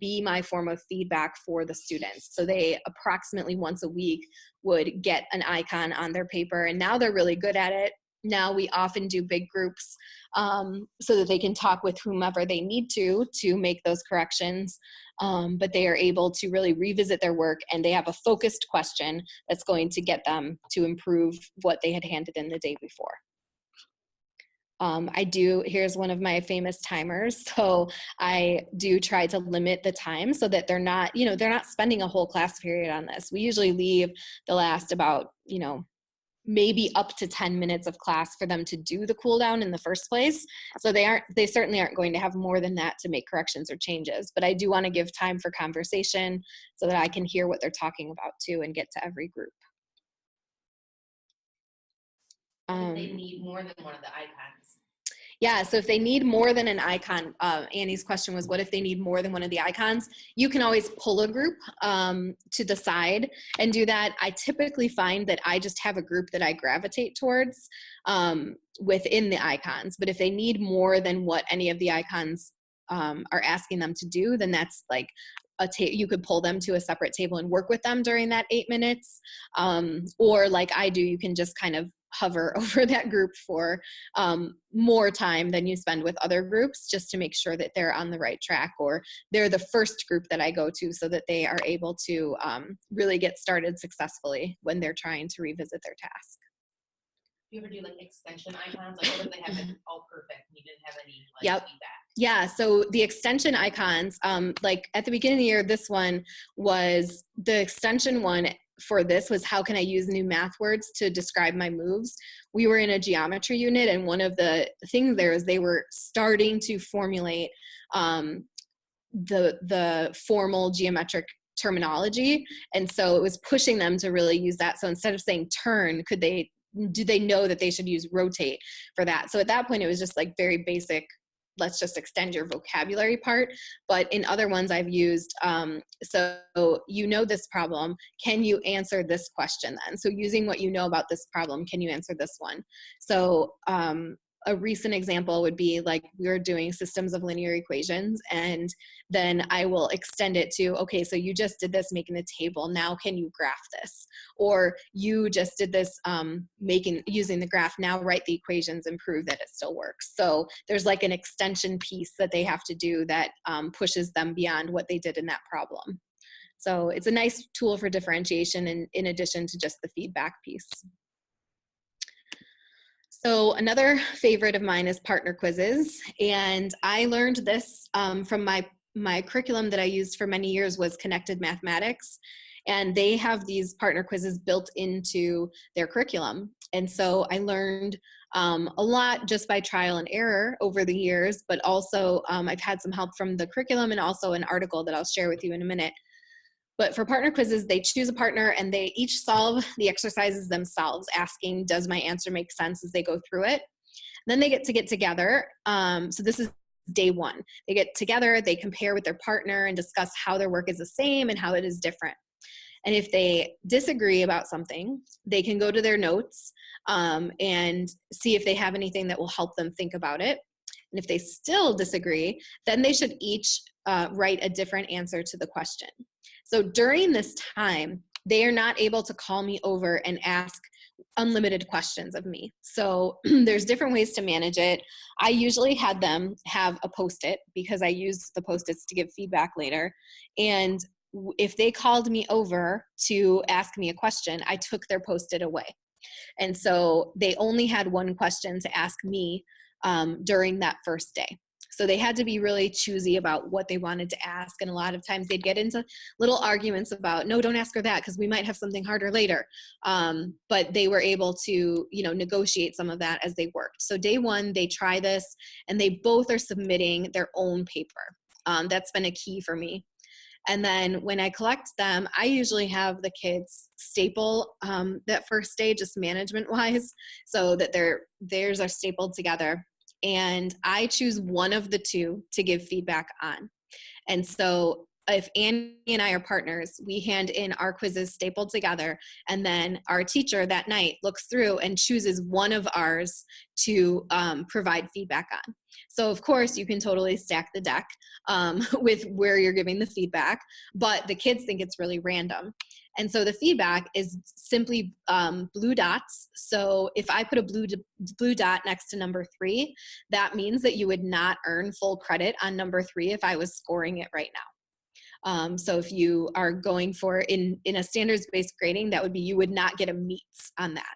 be my form of feedback for the students. So they approximately once a week would get an icon on their paper, and now they're really good at it. Now we often do big groups so that they can talk with whomever they need to make those corrections, but they are able to really revisit their work, and they have a focused question that's going to get them to improve what they had handed in the day before. Here's one of my famous timers. So I do try to limit the time so that they're not spending a whole class period on this. We usually leave the last about, maybe up to 10 minutes of class for them to do the cool down in the first place. So they certainly aren't going to have more than that to make corrections or changes, but I do want to give time for conversation so that I can hear what they're talking about too and get to every group. If they need more than one of the icons. Yeah, so if they need more than an icon, Annie's question was, what if they need more than one of the icons? You can always pull a group to the side and do that. I typically find that I just have a group that I gravitate towards within the icons. But if they need more than what any of the icons are asking them to do, then that's like you could pull them to a separate table and work with them during that 8 minutes. Or like I do, you can just kind of hover over that group for more time than you spend with other groups, just to make sure that they're on the right track, or they're the first group that I go to so that they are able to really get started successfully when they're trying to revisit their task. Do you ever do like extension icons? Like what if they have it all perfect and you didn't have any feedback? Yeah, so the extension icons, like at the beginning of the year, this one was the extension one for this was, how can I use new math words to describe my moves? We were in a geometry unit, and one of the things there is they were starting to formulate the formal geometric terminology, and so it was pushing them to really use that. So instead of saying turn, do they know that they should use rotate for that? So at that point, it was just like very basic, let's just extend your vocabulary part. But in other ones I've used, so this problem, can you answer this question then? So using what you know about this problem, can you answer this one? So a recent example would be like we were doing systems of linear equations, and then I will extend it to, okay, so you just did this making the table, now can you graph this? Or you just did this using the graph, now write the equations and prove that it still works. So there's like an extension piece that they have to do that pushes them beyond what they did in that problem. So it's a nice tool for differentiation in addition to just the feedback piece. So another favorite of mine is partner quizzes, and I learned this from my curriculum that I used for many years was Connected Mathematics, and they have these partner quizzes built into their curriculum. And so I learned a lot just by trial and error over the years, but also I've had some help from the curriculum and also an article that I'll share with you in a minute. But for partner quizzes, they choose a partner and they each solve the exercises themselves, asking, does my answer make sense as they go through it? And then they get together. So this is day one. They get together, they compare with their partner and discuss how their work is the same and how it is different. And if they disagree about something, they can go to their notes and see if they have anything that will help them think about it. And if they still disagree, then they should each write a different answer to the question. So during this time, they are not able to call me over and ask unlimited questions of me. So there's different ways to manage it. I usually had them have a Post-it because I use the Post-its to give feedback later. And if they called me over to ask me a question, I took their Post-it away. And so they only had one question to ask me during that first day. So they had to be really choosy about what they wanted to ask. And a lot of times they'd get into little arguments about, no, don't ask her that because we might have something harder later. But they were able to, negotiate some of that as they worked. So day one, they try this and they both are submitting their own paper. That's been a key for me. And then when I collect them, I usually have the kids staple that first day, just management-wise, so that theirs are stapled together. And I choose one of the two to give feedback on. And so if Annie and I are partners, we hand in our quizzes stapled together, and then our teacher that night looks through and chooses one of ours to provide feedback on. So of course you can totally stack the deck with where you're giving the feedback, but the kids think it's really random. And so the feedback is simply blue dots. So if I put a blue dot next to number 3, that means that you would not earn full credit on number 3 if I was scoring it right now. So if you are going for in a standards-based grading, that would be, you would not get a meets on that.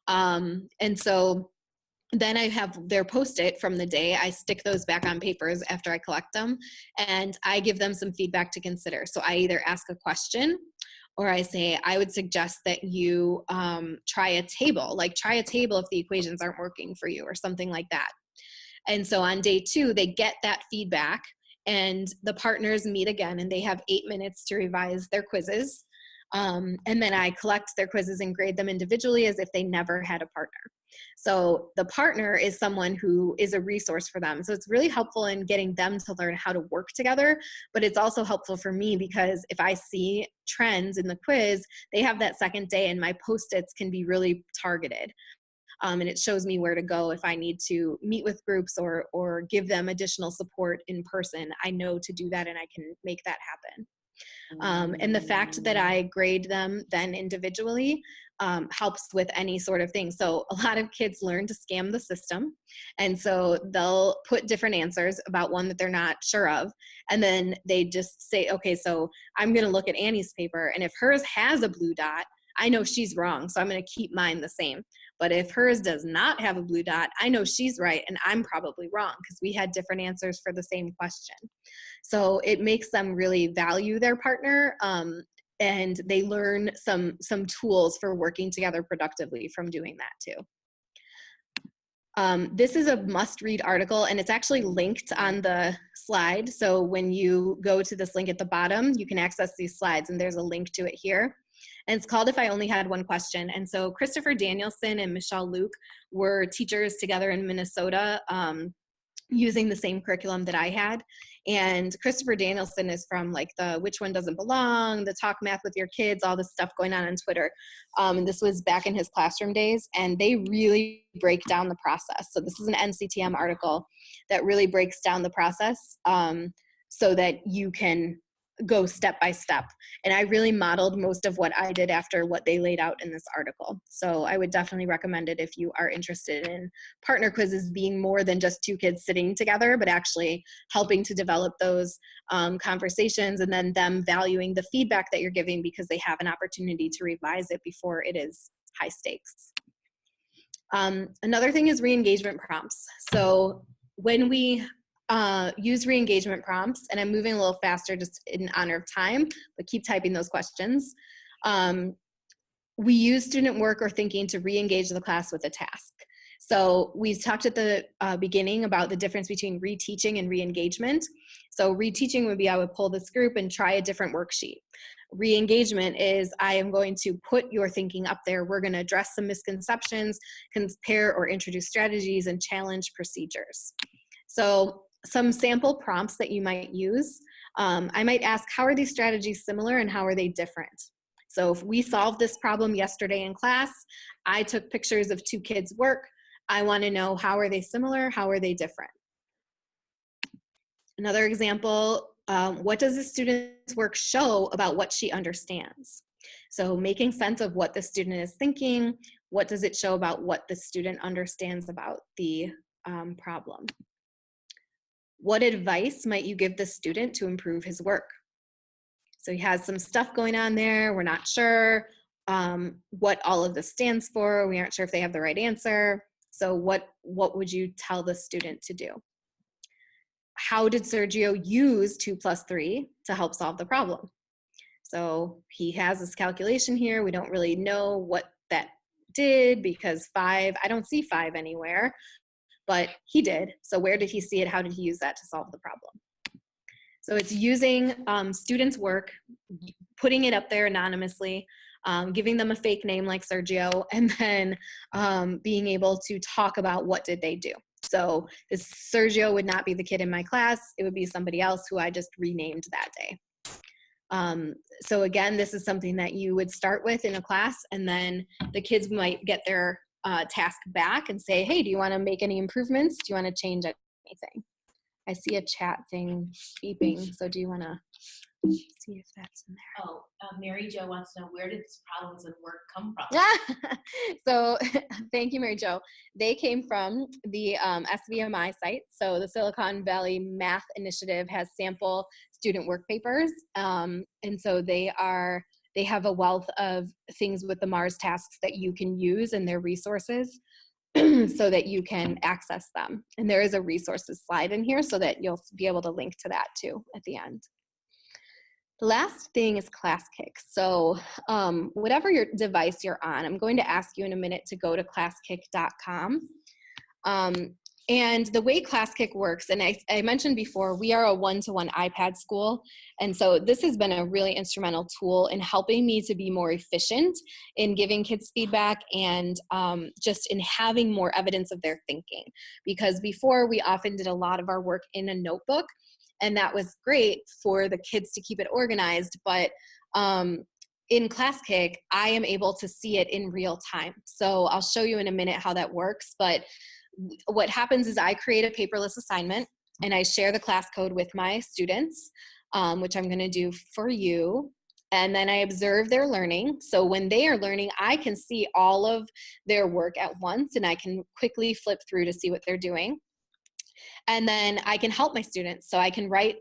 And so then I have their Post-it from the day. I stick those back on papers after I collect them, and I give them some feedback to consider. So I either ask a question, or I say, I would suggest that you try a table if the equations aren't working for you, or something like that. And so on day 2, they get that feedback, and the partners meet again, and they have 8 minutes to revise their quizzes. And then I collect their quizzes and grade them individually as if they never had a partner. So the partner is someone who is a resource for them. So it's really helpful in getting them to learn how to work together, but it's also helpful for me because if I see trends in the quiz, they have that second day, and my Post-its can be really targeted. And it shows me where to go if I need to meet with groups or give them additional support in person. I know to do that, and I can make that happen. And the fact that I grade them then individually helps with any sort of thing. So a lot of kids learn to scam the system. And so they'll put different answers about one that they're not sure of. And then they just say, okay, so I'm going to look at Annie's paper. And if hers has a blue dot, I know she's wrong. So I'm going to keep mine the same. But if hers does not have a blue dot, I know she's right and I'm probably wrong because we had different answers for the same question. So it makes them really value their partner, and they learn some tools for working together productively from doing that too. This is a must-read article, and it's actually linked on the slide. So when you go to this link at the bottom, you can access these slides, and there's a link to it here. And it's called If I Only Had One Question. And so Christopher Danielson and Michelle Luke were teachers together in Minnesota using the same curriculum that I had. And Christopher Danielson is from like the Which One Doesn't Belong, the Talk Math with Your Kids, all this stuff going on Twitter. And this was back in his classroom days, and they really break down the process. So this is an NCTM article that really breaks down the process so that you can go step by step. And I really modeled most of what I did after what they laid out in this article. So I would definitely recommend it if you are interested in partner quizzes being more than just 2 kids sitting together, but actually helping to develop those conversations, and then them valuing the feedback that you're giving because they have an opportunity to revise it before it is high stakes. Another thing is re-engagement prompts. So when we use re-engagement prompts, and I'm moving a little faster just in honor of time, but keep typing those questions. We use student work or thinking to re-engage the class with a task. So we talked at the beginning about the difference between reteaching and re-engagement. So reteaching would be I would pull this group and try a different worksheet. Re-engagement is I am going to put your thinking up there. We're going to address some misconceptions, compare or introduce strategies, and challenge procedures. So some sample prompts that you might use. I might ask, how are these strategies similar and how are they different? So if we solved this problem yesterday in class, I took pictures of 2 kids' work. I want to know, how are they similar? How are they different? Another example, what does the student's work show about what she understands? So making sense of what the student is thinking, what does it show about what the student understands about the problem? What advice might you give the student to improve his work? So he has some stuff going on there. We're not sure what all of this stands for. We aren't sure if they have the right answer. So what would you tell the student to do? How did Sergio use 2 plus 3 to help solve the problem? So he has this calculation here. We don't really know what that did because 5, I don't see 5 anywhere, but he did. So where did he see it? How did he use that to solve the problem? So it's using students' work, putting it up there anonymously, giving them a fake name like Sergio, and then being able to talk about what did they do. So this Sergio would not be the kid in my class. It would be somebody else who I just renamed that day. So again, this is something that you would start with in a class, and then the kids might get their task back and say, hey, do you want to make any improvements? Do you want to change anything? I see a chat thing beeping, so do you want to see if that's in there? Oh, Mary Jo wants to know, where did these problems in work come from? So thank you, Mary Jo. They came from the SVMI site. So the Silicon Valley Math Initiative has sample student work papers. And so they have a wealth of things with the MARS tasks that you can use in their resources so that you can access them. And there is a resources slide in here so that you'll be able to link to that too at the end. The last thing is ClassKick. So whatever your device you're on, I'm going to ask you in a minute to go to classkick.com. And the way ClassKick works, and I mentioned before, we are a one-to-one iPad school. And so this has been a really instrumental tool in helping me to be more efficient in giving kids feedback and just in having more evidence of their thinking. Because before, we often did a lot of our work in a notebook, and that was great for the kids to keep it organized. But in ClassKick, I am able to see it in real time. So I'll show you in a minute how that works. But what happens is I create a paperless assignment and I share the class code with my students, which I'm going to do for you. And then I observe their learning. So when they are learning, I can see all of their work at once and I can quickly flip through to see what they're doing. And then I can help my students. So I can write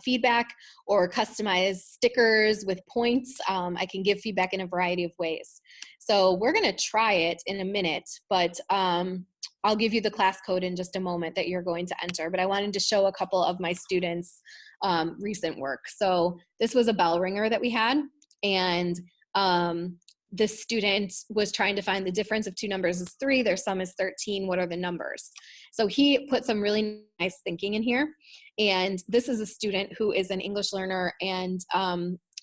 feedback or customize stickers with points. I can give feedback in a variety of ways. So we're going to try it in a minute, but I'll give you the class code in just a moment that you're going to enter. But I wanted to show a couple of my students' recent work. So this was a bell ringer that we had. And the student was trying to find the difference of 2 numbers is 3, their sum is 13, what are the numbers? So he put some really nice thinking in here. And this is a student who is an English learner and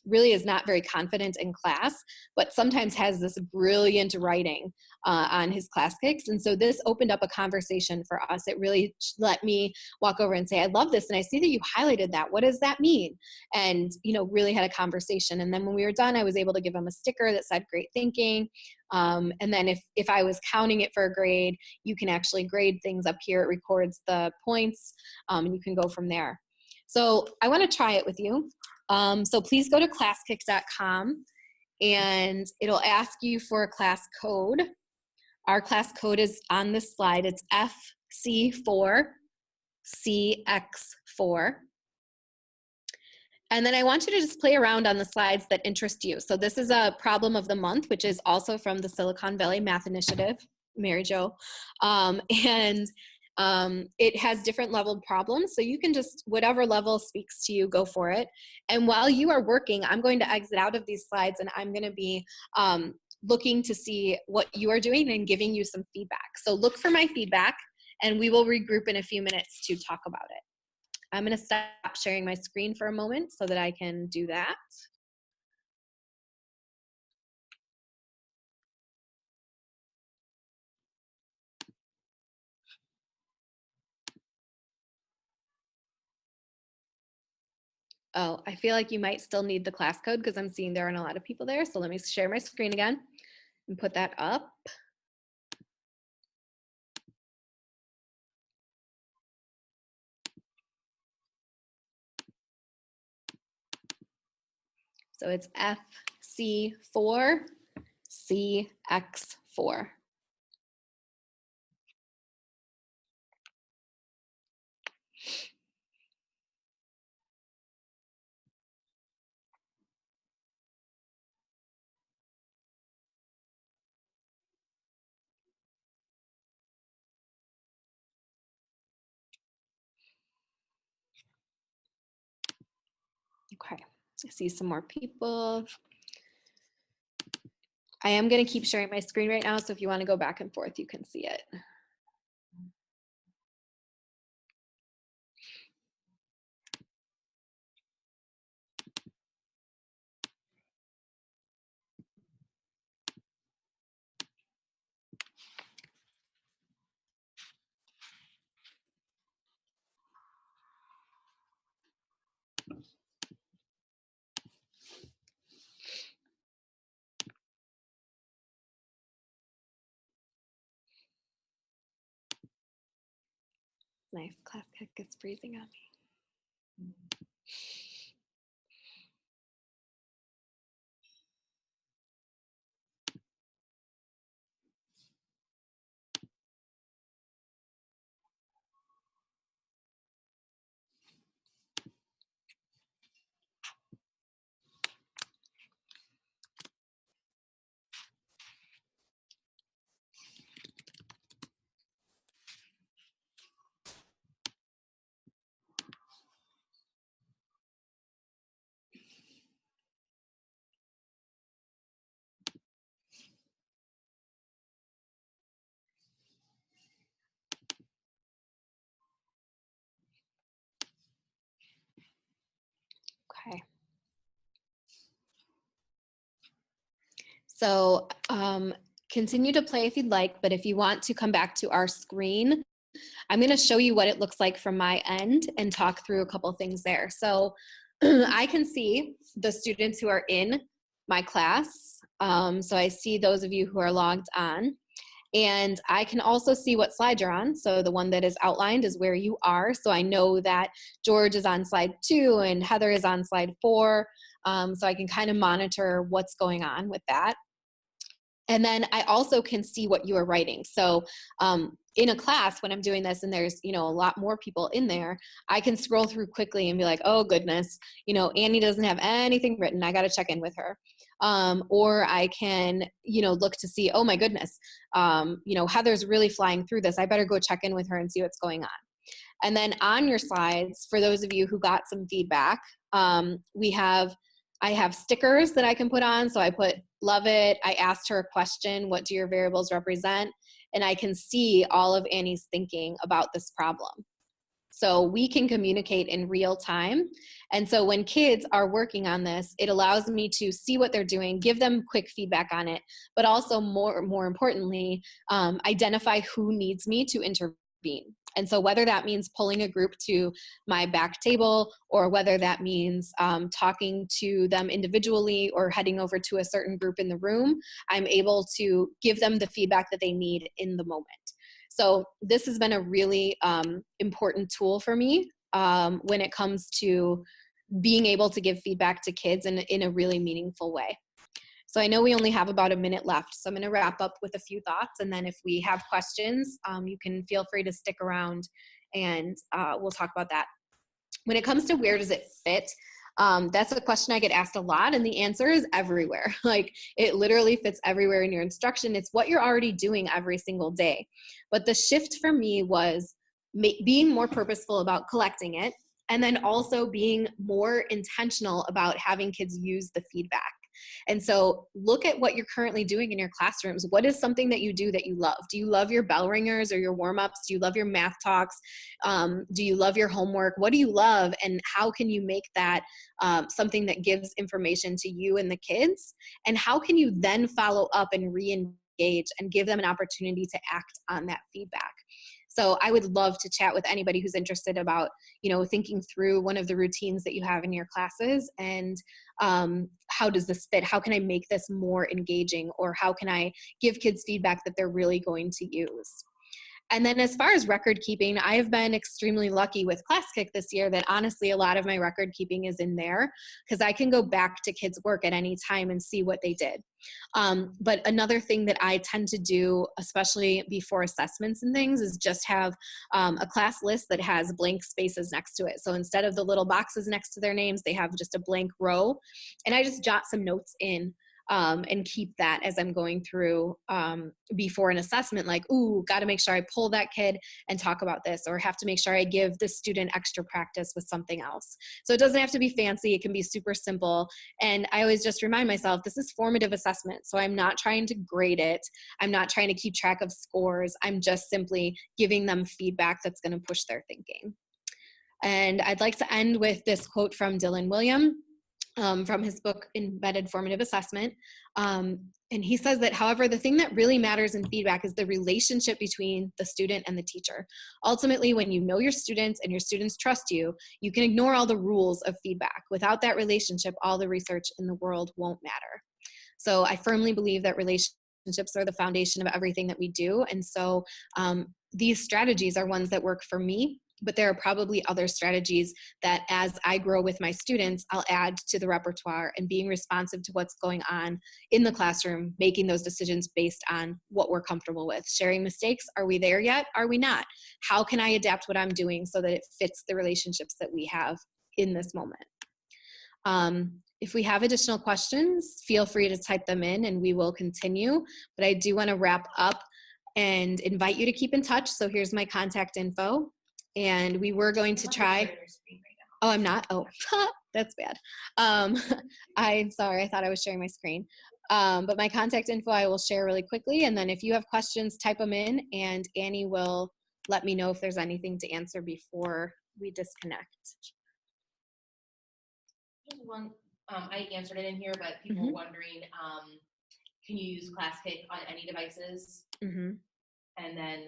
really is not very confident in class, but sometimes has this brilliant writing on his ClassKicks. And so this opened up a conversation for us. It really let me walk over and say, I love this. And I see that you highlighted that. What does that mean? And, you know, really had a conversation. And then when we were done, I was able to give him a sticker that said great thinking. And then if I was counting it for a grade, you can actually grade things up here. It records the points and you can go from there. So I want to try it with you. So please go to classkick.com and it'll ask you for a class code. Our class code is on this slide. It's FC4CX4. And then I want you to just play around on the slides that interest you. So this is a problem of the month, which is also from the Silicon Valley Math Initiative, Mary Jo. It has different leveled problems. So you can just, whatever level speaks to you, go for it. And while you are working, I'm going to exit out of these slides and I'm going to be looking to see what you are doing and giving you some feedback. So look for my feedback and we will regroup in a few minutes to talk about it. I'm going to stop sharing my screen for a moment so that I can do that. Oh, I feel like you might still need the class code because I'm seeing there aren't a lot of people there. So let me share my screen again and put that up. So it's C4, CX4. Okay, I see some more people. I am going to keep sharing my screen right now, so if you want to go back and forth, you can see it. Nice, class kick is freezing on me. Okay. So continue to play if you'd like, but if you want to come back to our screen, I'm going to show you what it looks like from my end and talk through a couple things there. So I can see the students who are in my class. So I see those of you who are logged on. And I can also see what slide you're on. So the one that is outlined is where you are. So I know that George is on slide 2 and Heather is on slide 4. So I can kind of monitor what's going on with that. And then I also can see what you are writing. So in a class, when I'm doing this and there's, a lot more people in there, I can scroll through quickly and be like, oh goodness, Annie doesn't have anything written. I got to check in with her. Or I can, look to see, oh my goodness, Heather's really flying through this. I better go check in with her and see what's going on. And then on your slides, for those of you who got some feedback, I have stickers that I can put on. So I put love it. I asked her a question. What do your variables represent? And I can see all of Annie's thinking about this problem. So we can communicate in real time. And so when kids are working on this, it allows me to see what they're doing, give them quick feedback on it, but also more importantly, identify who needs me to intervene. And so whether that means pulling a group to my back table, or whether that means talking to them individually or heading over to a certain group in the room, I'm able to give them the feedback that they need in the moment. So this has been a really important tool for me when it comes to being able to give feedback to kids in a really meaningful way. So I know we only have about a minute left, so I'm going to wrap up with a few thoughts, and then if we have questions, you can feel free to stick around and we'll talk about that. When it comes to where does it fit, that's a question I get asked a lot, and the answer is everywhere. Like, it literally fits everywhere in your instruction. It's what you're already doing every single day. But the shift for me was being more purposeful about collecting it, and then also being more intentional about having kids use the feedback. And so look at what you're currently doing in your classrooms. What is something that you do that you love? Do you love your bell ringers or your warm-ups? Do you love your math talks? Do you love your homework? What do you love? And how can you make that something that gives information to you and the kids? And how can you then follow up and re-engage and give them an opportunity to act on that feedback? So I would love to chat with anybody who's interested about, thinking through one of the routines that you have in your classes, and how does this fit? How can I make this more engaging? Or how can I give kids feedback that they're really going to use? And then as far as record keeping, I have been extremely lucky with ClassKick this year that honestly a lot of my record keeping is in there because I can go back to kids' work at any time and see what they did. But another thing that I tend to do, especially before assessments and things, is just have a class list that has blank spaces next to it. So instead of the little boxes next to their names, they have just a blank row. And I just jot some notes in and keep that as I'm going through before an assessment, like, ooh, got to make sure I pull that kid and talk about this, or have to make sure I give the student extra practice with something else. So it doesn't have to be fancy. It can be super simple. And I always just remind myself, this is formative assessment. So I'm not trying to grade it. I'm not trying to keep track of scores. I'm just simply giving them feedback that's going to push their thinking. And I'd like to end with this quote from Dylan William. From his book, Embedded Formative Assessment. And he says that, however, the thing that really matters in feedback is the relationship between the student and the teacher. Ultimately, when you know your students and your students trust you, you can ignore all the rules of feedback. Without that relationship, all the research in the world won't matter. So I firmly believe that relationships are the foundation of everything that we do. And so these strategies are ones that work for me, but there are probably other strategies that as I grow with my students, I'll add to the repertoire, and being responsive to what's going on in the classroom, making those decisions based on what we're comfortable with. Sharing mistakes, are we there yet? Are we not? How can I adapt what I'm doing so that it fits the relationships that we have in this moment? If we have additional questions, feel free to type them in and we will continue, but I do want to wrap up and invite you to keep in touch. So here's my contact info. And we were going to try, oh, I'm not, oh, that's bad. I'm sorry, I thought I was sharing my screen. But my contact info I will share really quickly. And then if you have questions, type them in and Annie will let me know if there's anything to answer before we disconnect. One, I answered it in here, but people were wondering, can you use ClassKick on any devices? And then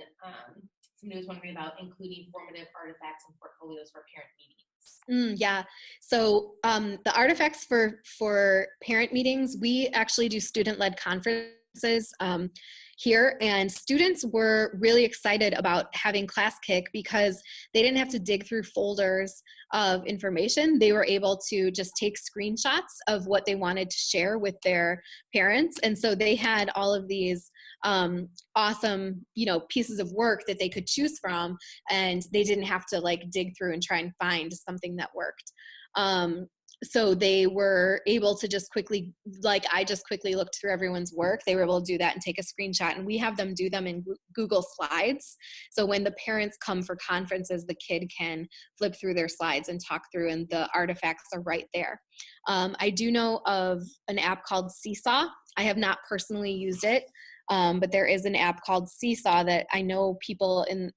somebody was wondering about including formative artifacts and portfolios for parent meetings. Yeah, so the artifacts for parent meetings, we actually do student-led conferences here, and students were really excited about having ClassKick because they didn't have to dig through folders of information. They were able to just take screenshots of what they wanted to share with their parents, and so they had all of these awesome, pieces of work that they could choose from, and they didn't have to like dig through and try and find something that worked. So they were able to just quickly, like I just quickly looked through everyone's work. They were able to do that and take a screenshot, and we have them do them in Google Slides. So when the parents come for conferences, the kid can flip through their slides and talk through, and the artifacts are right there. I do know of an app called Seesaw. I have not personally used it, but there is an app called Seesaw that I know people in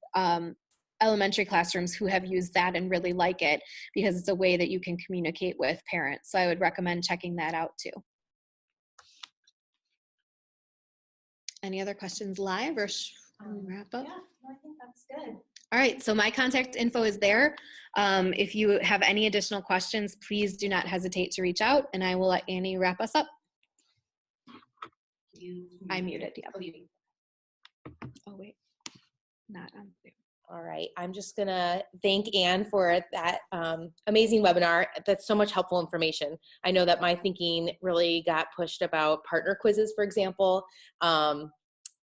elementary classrooms who have used that and really like it because it's a way that you can communicate with parents. So I would recommend checking that out too. Any other questions live or wrap up? Yeah, I think that's good. All right, so my contact info is there. If you have any additional questions, please do not hesitate to reach out, and I will let Annie wrap us up. I muted, yeah. Oh wait, not on Zoom. All right, I'm just gonna thank Anne for that amazing webinar. That's so much helpful information. I know that my thinking really got pushed about partner quizzes, for example,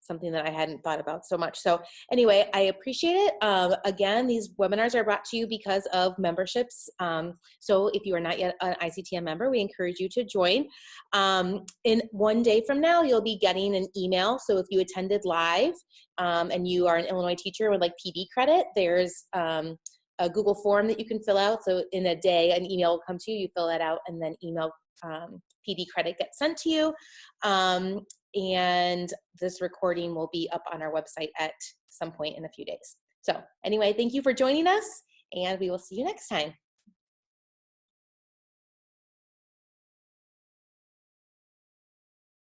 something that I hadn't thought about so much. So anyway, I appreciate it. Again, these webinars are brought to you because of memberships. So if you are not yet an ICTM member, we encourage you to join. In one day from now, you'll be getting an email. So if you attended live and you are an Illinois teacher and would like PD credit, there's a Google form that you can fill out. So in a day, an email will come to you, you fill that out, and then email PD credit gets sent to you. And this recording will be up on our website at some point in a few days. So anyway, thank you for joining us, and we will see you next time.